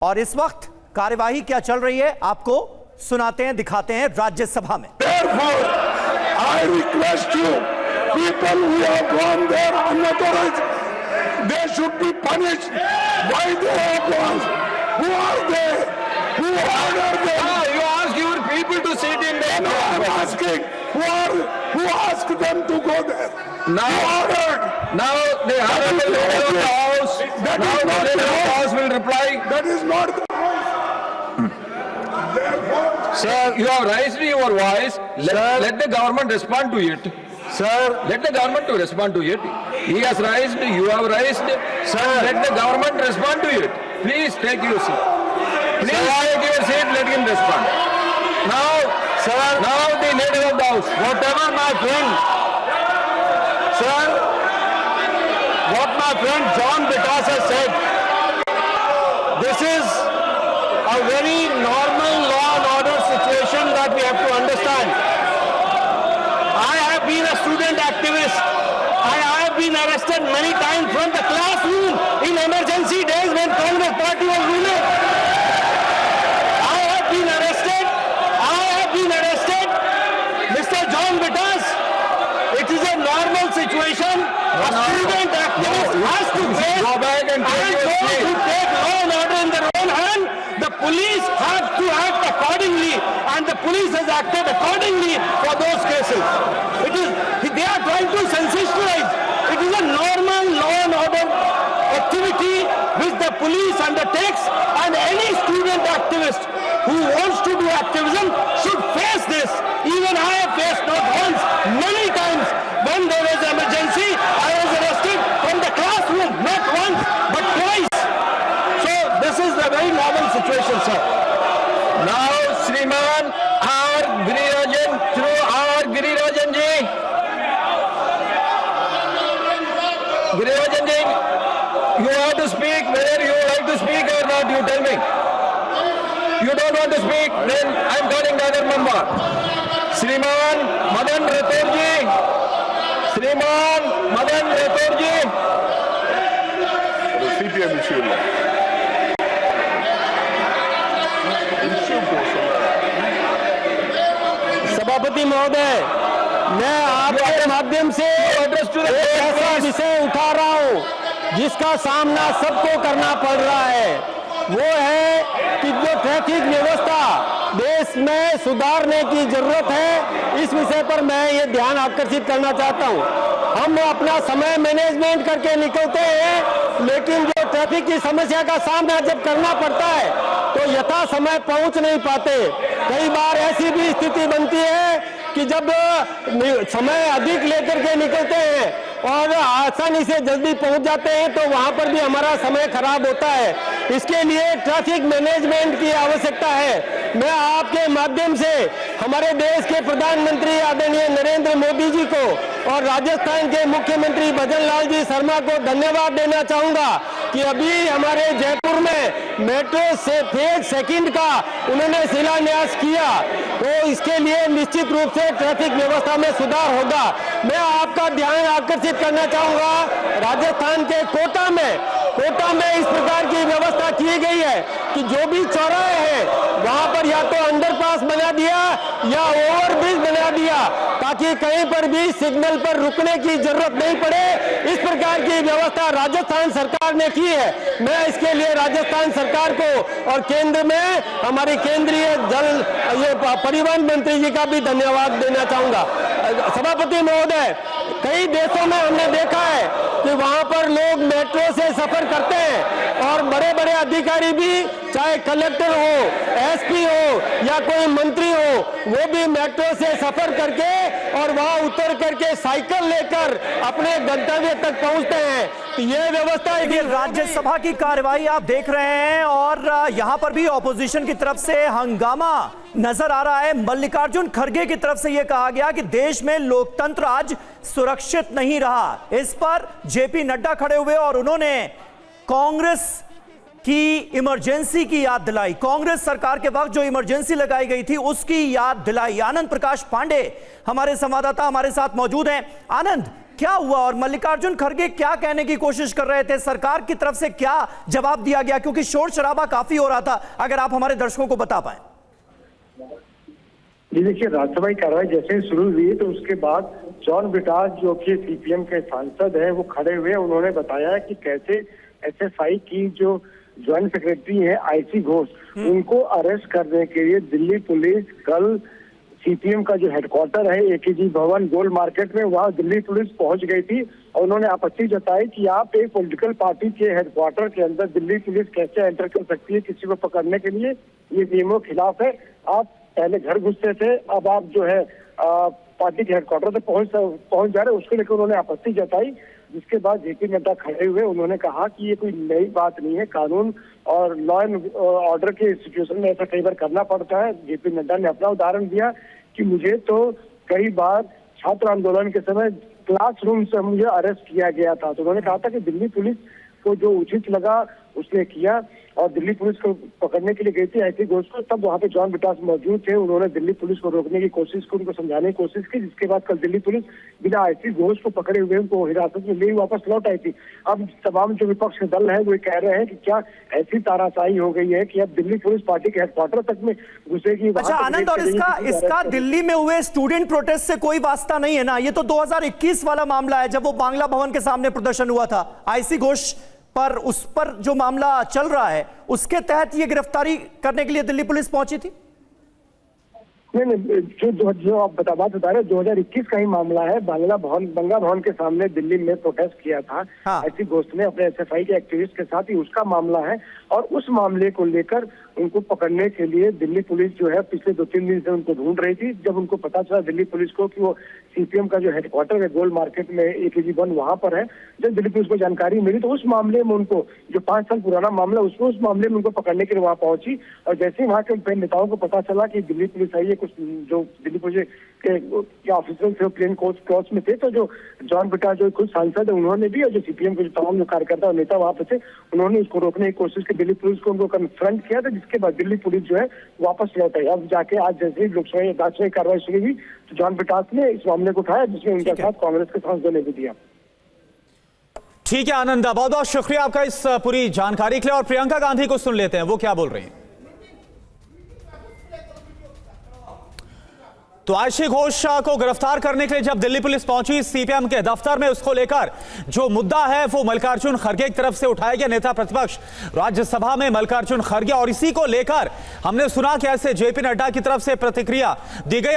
और इस वक्त कार्यवाही क्या चल रही है आपको सुनाते हैं, दिखाते हैं राज्यसभा में। Therefore, I request you, people who have gone there unauthorized, they should be punished. Why they have gone? Who are they? Who ordered them? You ask your people to sit in there. No, I'm asking, who asked them to go there? Now, Who ordered? now the honorable leader of the house, That now is the not leader the of the house. house will reply. That is not the Sir, you have raised your voice. Let the government respond to it. Sir, Let the government to respond to it. He has raised, you have raised. Sir, let the government respond to it. Please take your seat. Please take your seat, let him respond. Now, sir, now the leader of the house. whatever my friend, sir, what my friend John Vikas has said, this is a very normal law and order situation that we have to understand. I have been a student activist. I have been arrested many times from the classroom in emergency days when Congress party was ruling. I have been arrested. Mr. John Vikas, it is a normal situation. A student activist has to face Go back and take your those seat. who take law and order in their own hand. The police have to act accordingly, and the police has acted accordingly for those cases. They are trying to sensationalize. It is a normal law and order activity which the police undertakes, and any student activist who wants to do activism should face this. Even I have faced not once, many times. When there was emergency, I was arrested from the classroom, not once, but twice. So this is a very normal situation, sir. Now, Shriman R. Girirajan, through R. Girirajan ji. Girirajan ji, you have to speak whether you like to speak or not, you tell me. You don't want to speak, then I am calling the other member. Shriman Madan Rathore ji. Shriman Madan Rathore ji. The CPM issue. सभापति महोदय, मैं आपके माध्यम से एक ऐसा विषय उठा रहा हूं जिसका सामना सबको करना पड़ रहा है। वो है कि जो ट्रैफिक व्यवस्था देश में सुधारने की जरूरत है, इस विषय पर मैं ये ध्यान आकर्षित करना चाहता हूँ। हम अपना समय मैनेजमेंट करके निकलते हैं, लेकिन जो ट्रैफिक की समस्या का सामना जब करना पड़ता है तो यथा समय पहुंच नहीं पाते। कई बार ऐसी भी स्थिति बनती है कि जब समय अधिक लेकर के निकलते हैं और आसानी से जल्दी पहुंच जाते हैं तो वहां पर भी हमारा समय खराब होता है। इसके लिए ट्रैफिक मैनेजमेंट की आवश्यकता है। मैं आपके माध्यम से हमारे देश के प्रधानमंत्री आदरणीय नरेंद्र मोदी जी को और राजस्थान के मुख्यमंत्री भजन लाल जी शर्मा को धन्यवाद देना चाहूंगा कि अभी हमारे जयपुर में मेट्रो से फेज सेकंड का उन्होंने शिलान्यास किया, तो इसके लिए निश्चित रूप से ट्रैफिक व्यवस्था में सुधार होगा। मैं आपका ध्यान आकर्षित करना चाहूंगा, राजस्थान के कोटा में इस प्रकार की व्यवस्था की गई है कि जो भी चौराहे हैं वहां पर या तो अंडरपास बना दिया या ओवरब्रिज बना दिया, ताकि कहीं पर भी सिग्नल पर रुकने की जरूरत नहीं पड़े। इस प्रकार की व्यवस्था राजस्थान सरकार ने की है। मैं इसके लिए राजस्थान सरकार को और केंद्र में हमारी केंद्रीय परिवहन मंत्री जी का भी धन्यवाद देना चाहूंगा। सभापति महोदय, कई देशों में हमने देखा है कि वहां पर लोग मेट्रो से सफर करते हैं और बड़े बड़े अधिकारी भी, चाहे कलेक्टर हो, एसपी हो या कोई मंत्री हो, वो भी मेट्रो से सफर करके और वहां उतर करके साइकिल लेकर अपने गंतव्य तक पहुंचते हैं। तो ये व्यवस्था ये राज्यसभा की कार्यवाही आप देख रहे हैं और यहां पर भी ऑपोजिशन की तरफ से हंगामा नजर आ रहा है। मल्लिकार्जुन खड़गे की तरफ से यह कहा गया कि देश में लोकतंत्र आज सुरक्षित नहीं रहा। इस पर जेपी नड्डा खड़े हुए और उन्होंने कांग्रेस की इमरजेंसी की याद दिलाई। कांग्रेस सरकार के वक्त जो इमरजेंसी लगाई गई थी उसकी याद दिलाई। आनंद प्रकाश पांडे हमारे संवाददाता हमारे साथ मौजूद हैं। आनंद, क्या हुआ और मल्लिकार्जुन खड़गे क्या कहने की कोशिश कर रहे थे, सरकार की तरफ से क्या जवाब दिया गया, क्योंकि शोर शराबा काफी हो रहा था, अगर आप हमारे दर्शकों को बता पाए। जी देखिए, राज्यसभा की कार्रवाई जैसे ही शुरू हुई तो उसके बाद जॉन ब्रिटास जो कि सीपीएम के सांसद हैं वो खड़े हुए, उन्होंने बताया कि कैसे एसएफआई की जो ज्वाइंट सेक्रेटरी है आईसी घोष, उनको अरेस्ट करने के लिए दिल्ली पुलिस कल सीपीएम का जो हेडक्वार्टर है एकेजी भवन गोल्ड मार्केट में, वहां दिल्ली पुलिस पहुंच गई थी और उन्होंने आपत्ति जताई कि आप एक पॉलिटिकल पार्टी के हेडक्वार्टर के अंदर दिल्ली पुलिस कैसे एंटर कर सकती है किसी को पकड़ने के लिए, ये नियमों के खिलाफ है। आप पहले घर घुसते थे, अब आप जो है पार्टी के हेडक्वार्टर तक पहुंच जा रहे, उसको लेकर उन्होंने आपत्ति जताई। जिसके बाद जेपी नड्डा खड़े हुए, उन्होंने कहा कि ये कोई नई बात नहीं है, कानून और लॉ एंड ऑर्डर के सिचुएशन में ऐसा कई बार करना पड़ता है। जेपी नड्डा ने अपना उदाहरण दिया कि मुझे तो कई बार छात्र आंदोलन के समय क्लासरूम से मुझे अरेस्ट किया गया था। तो उन्होंने कहा था कि दिल्ली पुलिस को जो उचित लगा उसने किया और दिल्ली पुलिस को पकड़ने के लिए गई थी आईसी घोष को, तब वहां पे जॉन ब्रिटास मौजूद थे, उन्होंने दिल्ली पुलिस को रोकने की कोशिश की, उनको समझाने की कोशिश की, जिसके बाद कल दिल्ली पुलिस बिना आईसी घोष को पकड़े हुए उनको हिरासत में ले वापस लौट आई थी। अब तमाम जो विपक्ष के दल है वो कह रहे हैं कि क्या ऐसी तानाशाही हो गई है कि अब दिल्ली पुलिस पार्टी के हेडक्वार्टर तक में घुसेगी। अच्छा आनंद, और इसका दिल्ली में हुए स्टूडेंट प्रोटेस्ट से कोई वास्ता नहीं है ना? ये तो 2021 वाला मामला है जब वो बांग्ला भवन के सामने प्रदर्शन हुआ था, आईसी घोष पर उस पर जो मामला चल रहा है उसके तहत ये गिरफ्तारी करने के लिए दिल्ली पुलिस पहुंची थी। नहीं, जो आप बात बता रहे 2021 का ही मामला है। बांग्ला भवन के सामने दिल्ली में प्रोटेस्ट किया था आईसी घोष ने अपने एसएफआई के एक्टिविस्ट के साथ, ही उसका मामला है। और उस मामले को लेकर उनको पकड़ने के लिए दिल्ली पुलिस जो है पिछले 2-3 दिन से उनको ढूंढ रही थी। जब उनको पता चला दिल्ली पुलिस को कि वो सीपीएम का जो हेडक्वार्टर है गोल्ड मार्केट में एकेजी भवन वहां पर है, जब दिल्ली पुलिस को जानकारी मिली तो उस मामले में उनको, जो 5 साल पुराना मामला, उस मामले में उनको पकड़ने के लिए वहां पहुंची। और जैसे ही वहां के नेताओं को पता चला कि दिल्ली पुलिस आई है, कुछ जो दिल्ली पुलिस के ऑफिसर थे प्लेन क्रॉस में थे, तो जो जॉन ब्रिटास जो खुद सांसद है उन्होंने भी, और जो सीपीएम के जो तमाम जो कार्यकर्ता और नेता वहां पे थे, उन्होंने उसको रोकने की कोशिश की। दिल्ली पुलिस को उनको कन्फ्रंट किया था, जिसके बाद दिल्ली पुलिस जो है वापस लौट आई। अब जाके आज जैसे ही लोकसभा राज्यसभा की कार्रवाई शुरू हुई तो जॉन ब्रिटास ने इस मामले को उठाया, जिसमें उनके साथ कांग्रेस के सांसदों ने भी दिया। ठीक है आनंद, बहुत बहुत शुक्रिया आपका इस पूरी जानकारी के लिए। और प्रियंका गांधी को सुन लेते हैं, वो क्या बोल रही हैं। तो आईसी घोष को गिरफ्तार करने के लिए जब दिल्ली पुलिस पहुंची सीपीएम के दफ्तर में, उसको लेकर जो मुद्दा है वो मल्लिकार्जुन खड़गे की तरफ से उठाया गया। नेता प्रतिपक्ष राज्यसभा में मल्लिकार्जुन खड़गे, और इसी को लेकर हमने सुना कि ऐसे जेपी नड्डा की तरफ से प्रतिक्रिया दी गई।